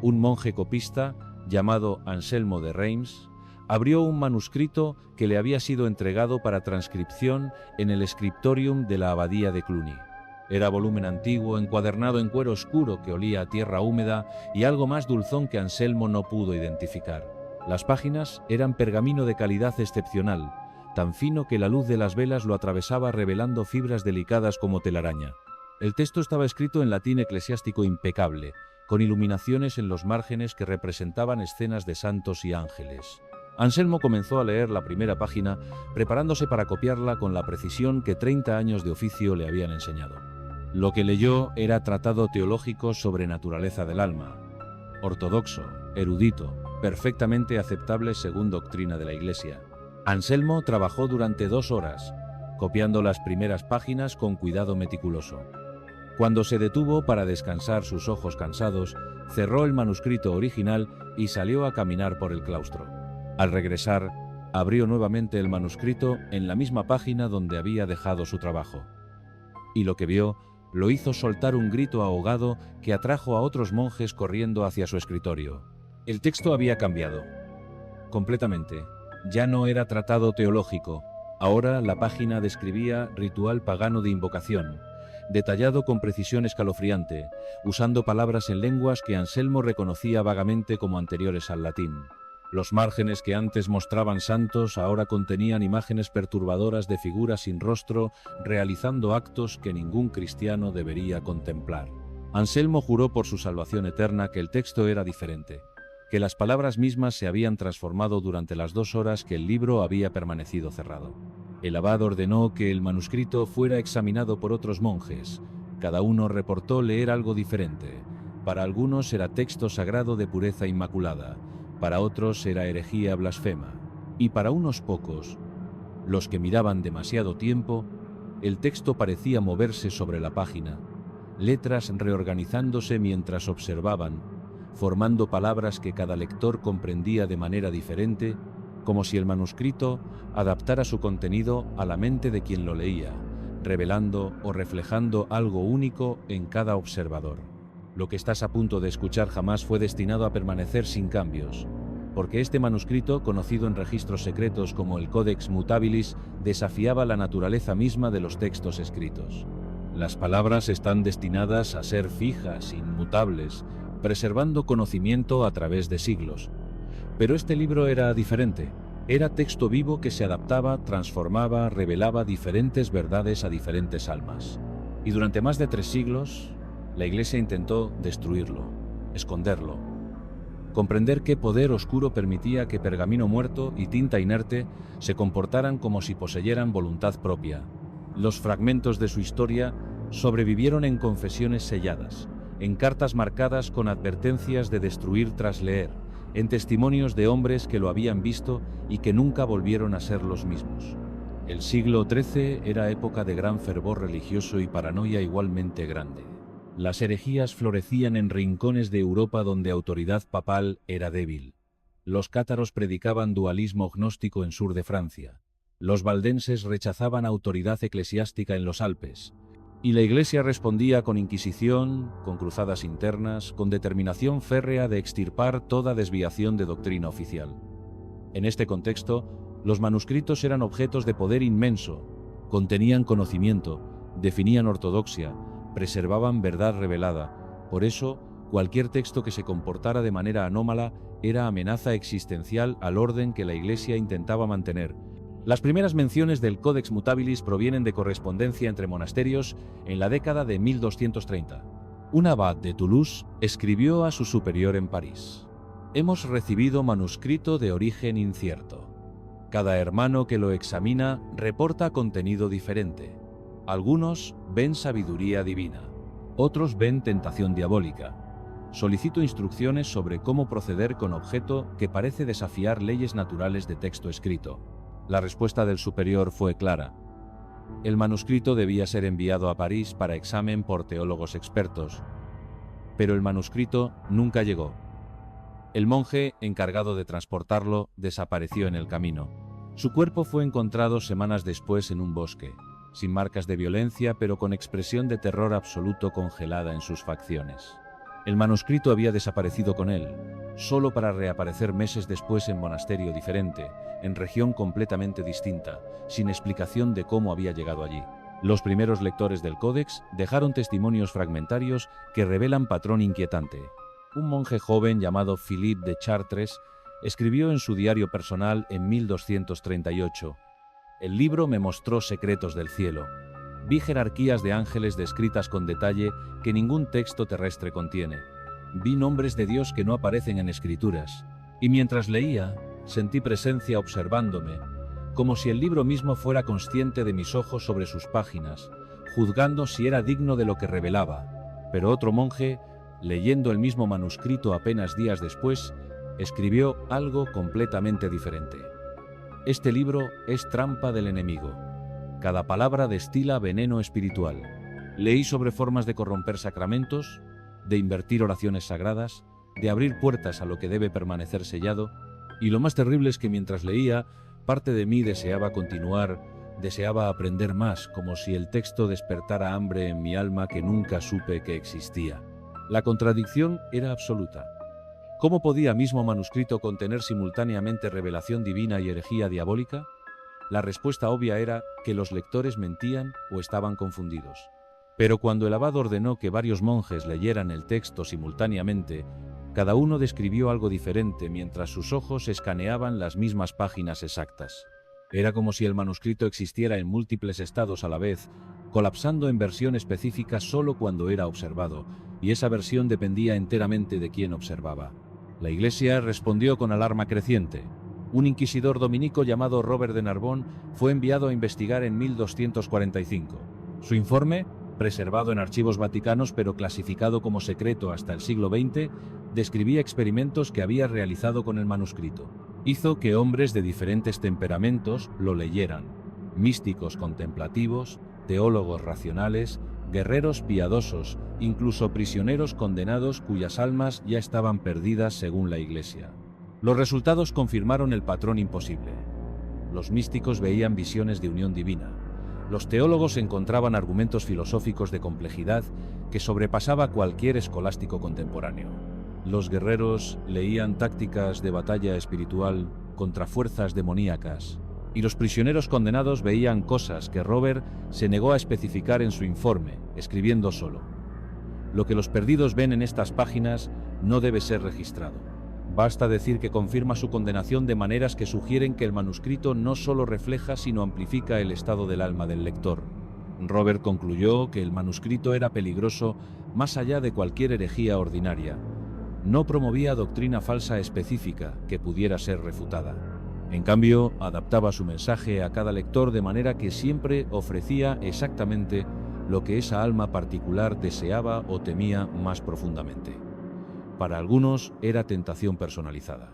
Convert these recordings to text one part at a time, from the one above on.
un monje copista llamado Anselmo de Reims abrió un manuscrito que le había sido entregado para transcripción en el scriptorium de la abadía de Cluny. Era volumen antiguo, encuadernado en cuero oscuro que olía a tierra húmeda y algo más dulzón que Anselmo no pudo identificar. Las páginas eran pergamino de calidad excepcional, tan fino que la luz de las velas lo atravesaba revelando fibras delicadas como telaraña. El texto estaba escrito en latín eclesiástico impecable, con iluminaciones en los márgenes que representaban escenas de santos y ángeles. Anselmo comenzó a leer la primera página, preparándose para copiarla con la precisión que 30 años de oficio le habían enseñado. Lo que leyó era tratado teológico sobre naturaleza del alma, ortodoxo, erudito, perfectamente aceptable según doctrina de la Iglesia. Anselmo trabajó durante 2 horas, copiando las primeras páginas con cuidado meticuloso. Cuando se detuvo para descansar sus ojos cansados, cerró el manuscrito original y salió a caminar por el claustro. Al regresar, abrió nuevamente el manuscrito en la misma página donde había dejado su trabajo. Y lo que vio lo hizo soltar un grito ahogado que atrajo a otros monjes corriendo hacia su escritorio. El texto había cambiado. Completamente. Ya no era tratado teológico. Ahora la página describía ritual pagano de invocación, detallado con precisión escalofriante, usando palabras en lenguas que Anselmo reconocía vagamente como anteriores al latín. Los márgenes que antes mostraban santos ahora contenían imágenes perturbadoras de figuras sin rostro realizando actos que ningún cristiano debería contemplar. Anselmo juró por su salvación eterna que el texto era diferente, que las palabras mismas se habían transformado durante las 2 horas que el libro había permanecido cerrado. El abad ordenó que el manuscrito fuera examinado por otros monjes. Cada uno reportó leer algo diferente. Para algunos era texto sagrado de pureza inmaculada, para otros era herejía blasfema, y para unos pocos, los que miraban demasiado tiempo, el texto parecía moverse sobre la página, letras reorganizándose mientras observaban, formando palabras que cada lector comprendía de manera diferente, como si el manuscrito adaptara su contenido a la mente de quien lo leía, revelando o reflejando algo único en cada observador. Lo que estás a punto de escuchar jamás fue destinado a permanecer sin cambios, porque este manuscrito, conocido en registros secretos como el Codex Mutabilis, desafiaba la naturaleza misma de los textos escritos. Las palabras están destinadas a ser fijas, inmutables, preservando conocimiento a través de siglos. Pero este libro era diferente. Era texto vivo que se adaptaba, transformaba, revelaba diferentes verdades a diferentes almas. Y durante más de 3 siglos, la Iglesia intentó destruirlo, esconderlo. Comprender qué poder oscuro permitía que pergamino muerto y tinta inerte se comportaran como si poseyeran voluntad propia. Los fragmentos de su historia sobrevivieron en confesiones selladas, en cartas marcadas con advertencias de destruir tras leer, en testimonios de hombres que lo habían visto y que nunca volvieron a ser los mismos. El siglo XIII era época de gran fervor religioso y paranoia igualmente grande. Las herejías florecían en rincones de Europa donde autoridad papal era débil. Los cátaros predicaban dualismo gnóstico en sur de Francia. Los valdenses rechazaban autoridad eclesiástica en los Alpes. Y la Iglesia respondía con inquisición, con cruzadas internas, con determinación férrea de extirpar toda desviación de doctrina oficial. En este contexto, los manuscritos eran objetos de poder inmenso, contenían conocimiento, definían ortodoxia, preservaban verdad revelada. Por eso, cualquier texto que se comportara de manera anómala era amenaza existencial al orden que la Iglesia intentaba mantener. Las primeras menciones del Codex Mutabilis provienen de correspondencia entre monasterios en la década de 1230. Un abad de Toulouse escribió a su superior en París: «Hemos recibido manuscrito de origen incierto. Cada hermano que lo examina reporta contenido diferente. Algunos ven sabiduría divina, otros ven tentación diabólica. Solicito instrucciones sobre cómo proceder con objeto que parece desafiar leyes naturales de texto escrito». La respuesta del superior fue clara. El manuscrito debía ser enviado a París para examen por teólogos expertos, pero el manuscrito nunca llegó. El monje encargado de transportarlo desapareció en el camino. Su cuerpo fue encontrado semanas después en un bosque, sin marcas de violencia, pero con expresión de terror absoluto congelada en sus facciones. El manuscrito había desaparecido con él, solo para reaparecer meses después en monasterio diferente, en región completamente distinta, sin explicación de cómo había llegado allí. Los primeros lectores del Códex dejaron testimonios fragmentarios que revelan patrón inquietante. Un monje joven llamado Philippe de Chartres escribió en su diario personal en 1238: «El libro me mostró secretos del cielo. Vi jerarquías de ángeles descritas con detalle que ningún texto terrestre contiene. Vi nombres de Dios que no aparecen en escrituras. Y mientras leía, sentí presencia observándome, como si el libro mismo fuera consciente de mis ojos sobre sus páginas, juzgando si era digno de lo que revelaba». Pero otro monje, leyendo el mismo manuscrito apenas días después, escribió algo completamente diferente. «Este libro es trampa del enemigo. Cada palabra destila veneno espiritual. Leí sobre formas de corromper sacramentos, de invertir oraciones sagradas, de abrir puertas a lo que debe permanecer sellado, y lo más terrible es que mientras leía, parte de mí deseaba continuar, deseaba aprender más, como si el texto despertara hambre en mi alma que nunca supe que existía». La contradicción era absoluta. ¿Cómo podía mismo manuscrito contener simultáneamente revelación divina y herejía diabólica? La respuesta obvia era que los lectores mentían o estaban confundidos. Pero cuando el abad ordenó que varios monjes leyeran el texto simultáneamente, cada uno describió algo diferente mientras sus ojos escaneaban las mismas páginas exactas. Era como si el manuscrito existiera en múltiples estados a la vez, colapsando en versión específica solo cuando era observado, y esa versión dependía enteramente de quien observaba. La Iglesia respondió con alarma creciente. Un inquisidor dominico llamado Robert de Narbonne fue enviado a investigar en 1245. Su informe, preservado en archivos vaticanos pero clasificado como secreto hasta el siglo XX, describía experimentos que había realizado con el manuscrito. Hizo que hombres de diferentes temperamentos lo leyeran: místicos contemplativos, teólogos racionales, guerreros piadosos, incluso prisioneros condenados cuyas almas ya estaban perdidas según la Iglesia. Los resultados confirmaron el patrón imposible. Los místicos veían visiones de unión divina. Los teólogos encontraban argumentos filosóficos de complejidad que sobrepasaba cualquier escolástico contemporáneo. Los guerreros leían tácticas de batalla espiritual contra fuerzas demoníacas. Y los prisioneros condenados veían cosas que Robert se negó a especificar en su informe, escribiendo solo: «Lo que los perdidos ven en estas páginas no debe ser registrado. Basta decir que confirma su condenación de maneras que sugieren que el manuscrito no solo refleja sino amplifica el estado del alma del lector». Robert concluyó que el manuscrito era peligroso más allá de cualquier herejía ordinaria. No promovía doctrina falsa específica que pudiera ser refutada. En cambio, adaptaba su mensaje a cada lector de manera que siempre ofrecía exactamente lo que esa alma particular deseaba o temía más profundamente. Para algunos era tentación personalizada.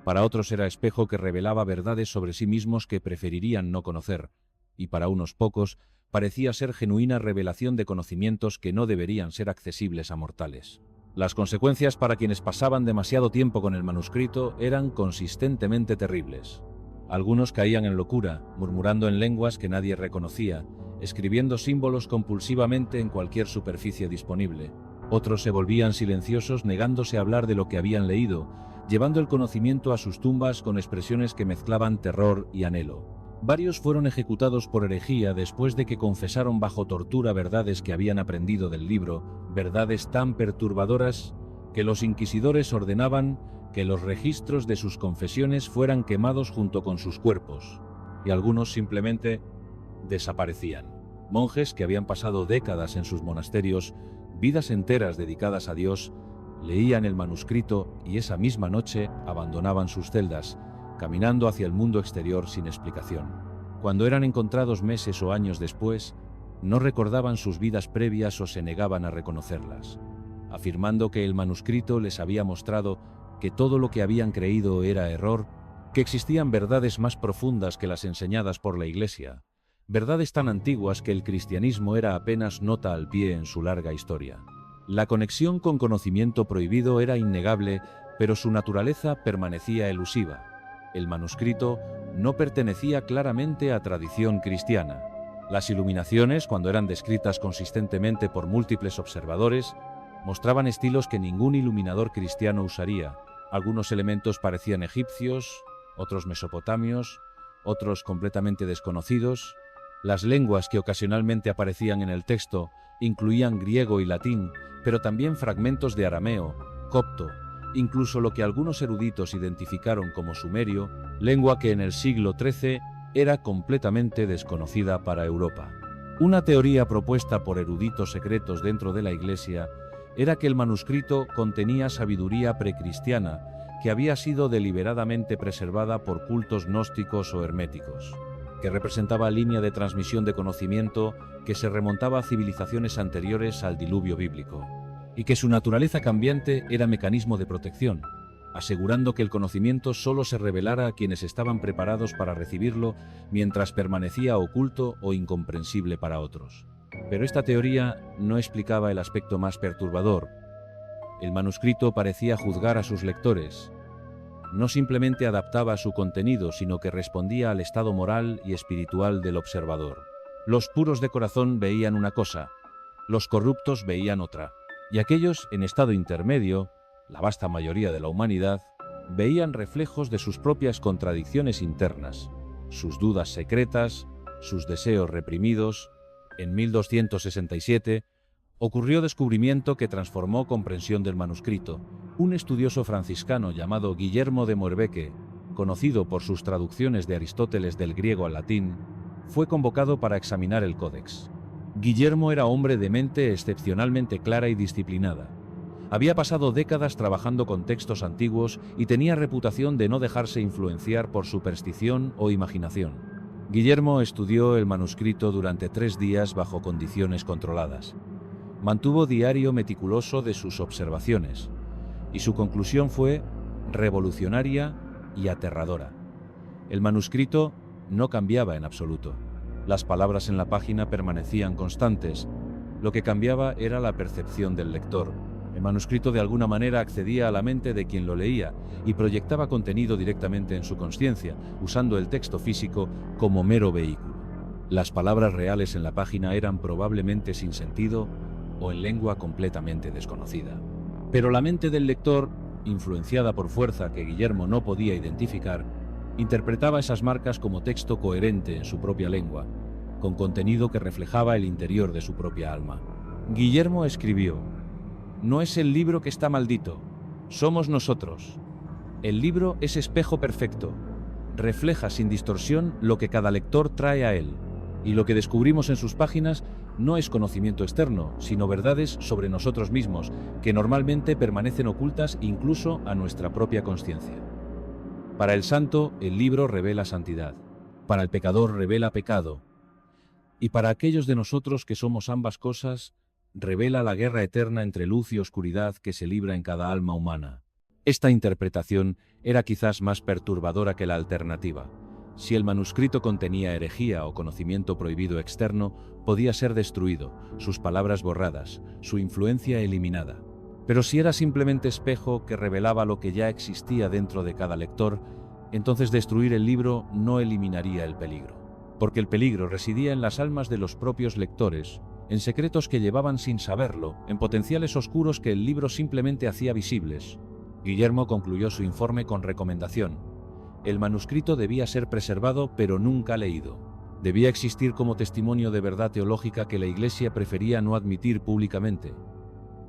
Para otros era espejo que revelaba verdades sobre sí mismos que preferirían no conocer. Y para unos pocos parecía ser genuina revelación de conocimientos que no deberían ser accesibles a mortales. Las consecuencias para quienes pasaban demasiado tiempo con el manuscrito eran consistentemente terribles. Algunos caían en locura, murmurando en lenguas que nadie reconocía, escribiendo símbolos compulsivamente en cualquier superficie disponible. Otros se volvían silenciosos, negándose a hablar de lo que habían leído, llevando el conocimiento a sus tumbas con expresiones que mezclaban terror y anhelo. Varios fueron ejecutados por herejía después de que confesaron bajo tortura verdades que habían aprendido del libro, verdades tan perturbadoras que los inquisidores ordenaban que los registros de sus confesiones fueran quemados junto con sus cuerpos, y algunos simplemente desaparecían. Monjes que habían pasado décadas en sus monasterios, vidas enteras dedicadas a Dios, leían el manuscrito y esa misma noche abandonaban sus celdas, caminando hacia el mundo exterior sin explicación. Cuando eran encontrados meses o años después, no recordaban sus vidas previas o se negaban a reconocerlas, afirmando que el manuscrito les había mostrado que todo lo que habían creído era error, que existían verdades más profundas que las enseñadas por la Iglesia, verdades tan antiguas que el cristianismo era apenas nota al pie en su larga historia. La conexión con conocimiento prohibido era innegable, pero su naturaleza permanecía elusiva. El manuscrito no pertenecía claramente a tradición cristiana. Las iluminaciones, cuando eran descritas consistentemente por múltiples observadores, Mostraban estilos que ningún iluminador cristiano usaría. Algunos elementos parecían egipcios, otros mesopotamios, otros completamente desconocidos. Las lenguas que ocasionalmente aparecían en el texto incluían griego y latín, pero también fragmentos de arameo, copto, incluso lo que algunos eruditos identificaron como sumerio, lengua que en el siglo XIII era completamente desconocida para Europa. Una teoría propuesta por eruditos secretos dentro de la Iglesia era que el manuscrito contenía sabiduría precristiana que había sido deliberadamente preservada por cultos gnósticos o herméticos, que representaba línea de transmisión de conocimiento que se remontaba a civilizaciones anteriores al diluvio bíblico, y que su naturaleza cambiante era mecanismo de protección, asegurando que el conocimiento solo se revelara a quienes estaban preparados para recibirlo mientras permanecía oculto o incomprensible para otros. Pero esta teoría no explicaba el aspecto más perturbador. El manuscrito parecía juzgar a sus lectores. No simplemente adaptaba su contenido, sino que respondía al estado moral y espiritual del observador. Los puros de corazón veían una cosa, los corruptos veían otra, y aquellos en estado intermedio, la vasta mayoría de la humanidad, veían reflejos de sus propias contradicciones internas, sus dudas secretas, sus deseos reprimidos. En 1267 ocurrió descubrimiento que transformó comprensión del manuscrito. Un estudioso franciscano llamado Guillermo de Moerbeke, conocido por sus traducciones de Aristóteles del griego al latín, fue convocado para examinar el códex. Guillermo era hombre de mente excepcionalmente clara y disciplinada. Había pasado décadas trabajando con textos antiguos y tenía reputación de no dejarse influenciar por superstición o imaginación. Guillermo estudió el manuscrito durante 3 días bajo condiciones controladas. Mantuvo diario meticuloso de sus observaciones, y su conclusión fue revolucionaria y aterradora. El manuscrito no cambiaba en absoluto. Las palabras en la página permanecían constantes. Lo que cambiaba era la percepción del lector. El manuscrito de alguna manera accedía a la mente de quien lo leía y proyectaba contenido directamente en su consciencia, usando el texto físico como mero vehículo. Las palabras reales en la página eran probablemente sin sentido o en lengua completamente desconocida. Pero la mente del lector, influenciada por fuerza que Guillermo no podía identificar, interpretaba esas marcas como texto coherente en su propia lengua, con contenido que reflejaba el interior de su propia alma. Guillermo escribió: «No es el libro que está maldito, somos nosotros. El libro es espejo perfecto, refleja sin distorsión lo que cada lector trae a él, y lo que descubrimos en sus páginas no es conocimiento externo, sino verdades sobre nosotros mismos, que normalmente permanecen ocultas incluso a nuestra propia consciencia. Para el santo, el libro revela santidad, para el pecador revela pecado, y para aquellos de nosotros que somos ambas cosas, revela la guerra eterna entre luz y oscuridad que se libra en cada alma humana». Esta interpretación era quizás más perturbadora que la alternativa. Si el manuscrito contenía herejía o conocimiento prohibido externo, podía ser destruido, sus palabras borradas, su influencia eliminada. Pero si era simplemente espejo que revelaba lo que ya existía dentro de cada lector, entonces destruir el libro no eliminaría el peligro. Porque el peligro residía en las almas de los propios lectores, en secretos que llevaban sin saberlo, en potenciales oscuros que el libro simplemente hacía visibles. Guillermo concluyó su informe con recomendación. El manuscrito debía ser preservado, pero nunca leído. Debía existir como testimonio de verdad teológica que la Iglesia prefería no admitir públicamente.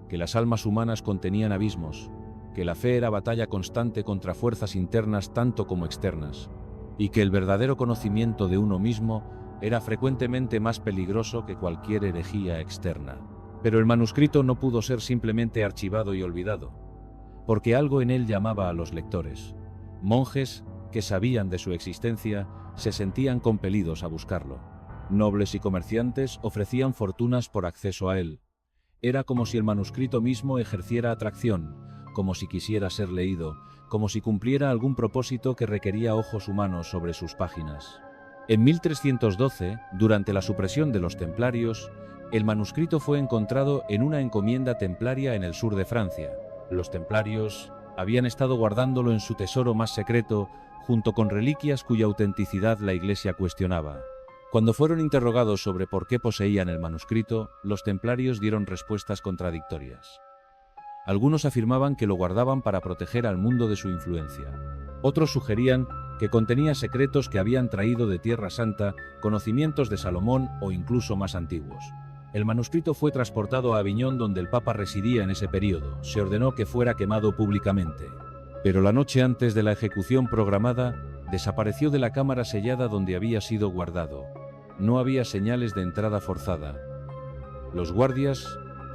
Que las almas humanas contenían abismos, que la fe era batalla constante contra fuerzas internas tanto como externas, y que el verdadero conocimiento de uno mismo era frecuentemente más peligroso que cualquier herejía externa. Pero el manuscrito no pudo ser simplemente archivado y olvidado, porque algo en él llamaba a los lectores. Monjes que sabían de su existencia se sentían compelidos a buscarlo. Nobles y comerciantes ofrecían fortunas por acceso a él. Era como si el manuscrito mismo ejerciera atracción, como si quisiera ser leído, como si cumpliera algún propósito que requería ojos humanos sobre sus páginas. En 1312, durante la supresión de los templarios, el manuscrito fue encontrado en una encomienda templaria en el sur de Francia. Los templarios habían estado guardándolo en su tesoro más secreto, junto con reliquias cuya autenticidad la Iglesia cuestionaba. Cuando fueron interrogados sobre por qué poseían el manuscrito, los templarios dieron respuestas contradictorias. Algunos afirmaban que lo guardaban para proteger al mundo de su influencia. Otros sugerían que contenía secretos que habían traído de Tierra Santa, conocimientos de Salomón o incluso más antiguos. El manuscrito fue transportado a Aviñón, donde el Papa residía en ese periodo. Se ordenó que fuera quemado públicamente. Pero la noche antes de la ejecución programada, desapareció de la cámara sellada donde había sido guardado. No había señales de entrada forzada. Los guardias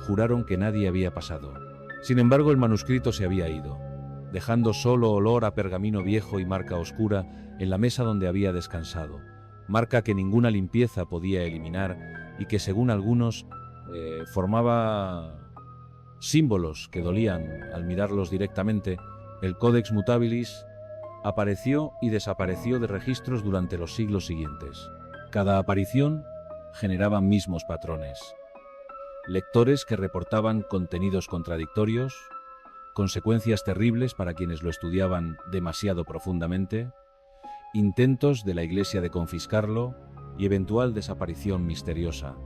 juraron que nadie había pasado. Sin embargo, el manuscrito se había ido, dejando solo olor a pergamino viejo y marca oscura en la mesa donde había descansado. Marca que ninguna limpieza podía eliminar y que, según algunos, formaba símbolos que dolían al mirarlos directamente. El Codex Mutabilis apareció y desapareció de registros durante los siglos siguientes. Cada aparición generaba mismos patrones. Lectores que reportaban contenidos contradictorios, consecuencias terribles para quienes lo estudiaban demasiado profundamente, intentos de la Iglesia de confiscarlo y eventual desaparición misteriosa.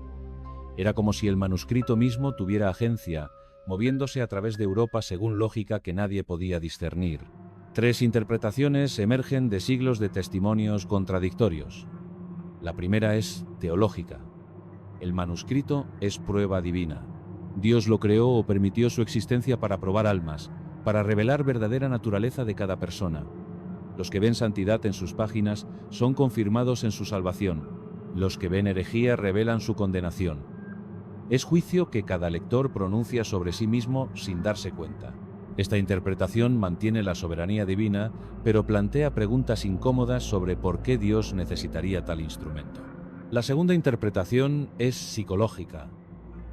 Era como si el manuscrito mismo tuviera agencia, moviéndose a través de Europa según lógica que nadie podía discernir. 3 interpretaciones emergen de siglos de testimonios contradictorios. La primera es teológica. El manuscrito es prueba divina. Dios lo creó o permitió su existencia para probar almas, para revelar verdadera naturaleza de cada persona. Los que ven santidad en sus páginas son confirmados en su salvación. Los que ven herejía revelan su condenación. Es juicio que cada lector pronuncia sobre sí mismo sin darse cuenta. Esta interpretación mantiene la soberanía divina, pero plantea preguntas incómodas sobre por qué Dios necesitaría tal instrumento. La segunda interpretación es psicológica,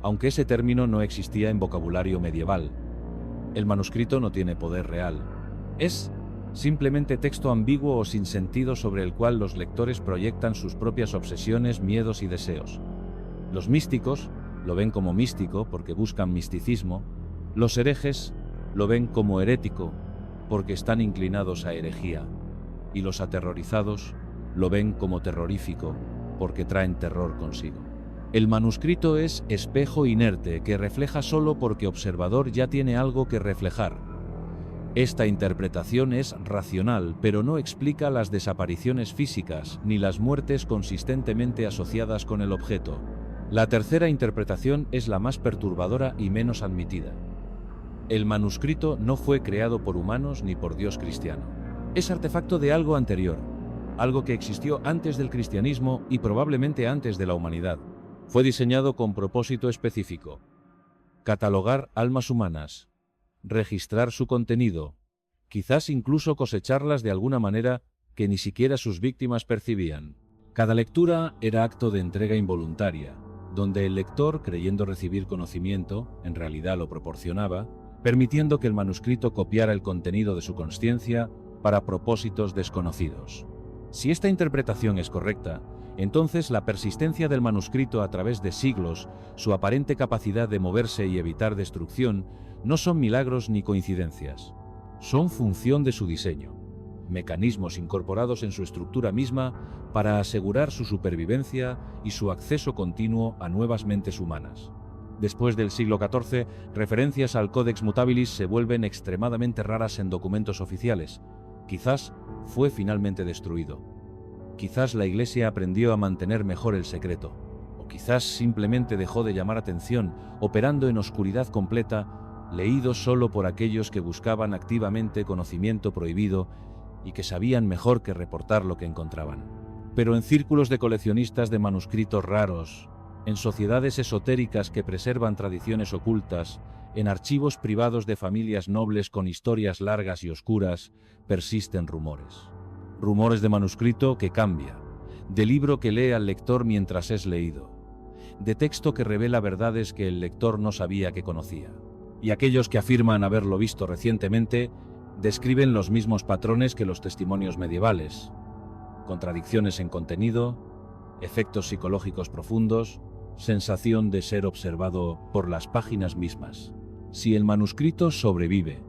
aunque ese término no existía en vocabulario medieval. El manuscrito no tiene poder real. Es simplemente texto ambiguo o sin sentido sobre el cual los lectores proyectan sus propias obsesiones, miedos y deseos. Los místicos lo ven como místico porque buscan misticismo. Los herejes lo ven como herético porque están inclinados a herejía. Y los aterrorizados lo ven como terrorífico porque traen terror consigo. El manuscrito es espejo inerte que refleja solo porque observador ya tiene algo que reflejar. Esta interpretación es racional, pero no explica las desapariciones físicas ni las muertes consistentemente asociadas con el objeto. La tercera interpretación es la más perturbadora y menos admitida. El manuscrito no fue creado por humanos ni por Dios cristiano. Es artefacto de algo anterior, algo que existió antes del cristianismo y probablemente antes de la humanidad. Fue diseñado con propósito específico: catalogar almas humanas, registrar su contenido, quizás incluso cosecharlas de alguna manera que ni siquiera sus víctimas percibían. Cada lectura era acto de entrega involuntaria, donde el lector, creyendo recibir conocimiento, en realidad lo proporcionaba, permitiendo que el manuscrito copiara el contenido de su consciencia para propósitos desconocidos. Si esta interpretación es correcta, entonces la persistencia del manuscrito a través de siglos, su aparente capacidad de moverse y evitar destrucción, no son milagros ni coincidencias. Son función de su diseño, mecanismos incorporados en su estructura misma para asegurar su supervivencia y su acceso continuo a nuevas mentes humanas. Después del siglo XIV, referencias al Codex Mutabilis se vuelven extremadamente raras en documentos oficiales. Quizás fue finalmente destruido. Quizás la Iglesia aprendió a mantener mejor el secreto. O quizás simplemente dejó de llamar atención, operando en oscuridad completa, leído solo por aquellos que buscaban activamente conocimiento prohibido y que sabían mejor que reportar lo que encontraban. Pero en círculos de coleccionistas de manuscritos raros, en sociedades esotéricas que preservan tradiciones ocultas, en archivos privados de familias nobles con historias largas y oscuras, persisten rumores. Rumores de manuscrito que cambia, de libro que lee al lector mientras es leído, de texto que revela verdades que el lector no sabía que conocía. Y aquellos que afirman haberlo visto recientemente describen los mismos patrones que los testimonios medievales: contradicciones en contenido, efectos psicológicos profundos, sensación de ser observado por las páginas mismas. Si el manuscrito sobrevive,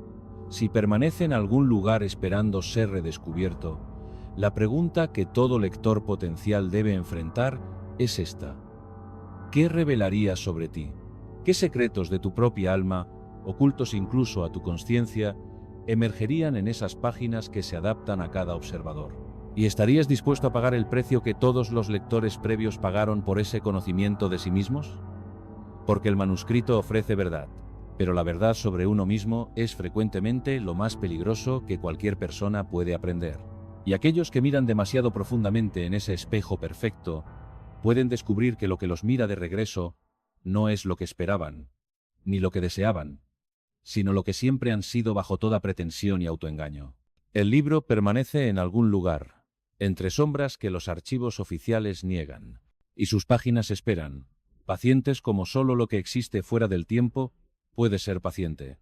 si permanece en algún lugar esperando ser redescubierto, la pregunta que todo lector potencial debe enfrentar es esta: ¿qué revelaría sobre ti? ¿Qué secretos de tu propia alma ocultos incluso a tu conciencia, emergerían en esas páginas que se adaptan a cada observador. ¿Y estarías dispuesto a pagar el precio que todos los lectores previos pagaron por ese conocimiento de sí mismos? Porque el manuscrito ofrece verdad, pero la verdad sobre uno mismo es frecuentemente lo más peligroso que cualquier persona puede aprender. Y aquellos que miran demasiado profundamente en ese espejo perfecto, pueden descubrir que lo que los mira de regreso no es lo que esperaban, ni lo que deseaban, sino lo que siempre han sido bajo toda pretensión y autoengaño. El libro permanece en algún lugar, entre sombras que los archivos oficiales niegan, y sus páginas esperan, pacientes como solo lo que existe fuera del tiempo puede ser paciente,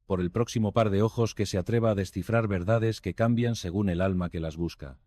por el próximo par de ojos que se atreva a descifrar verdades que cambian según el alma que las busca.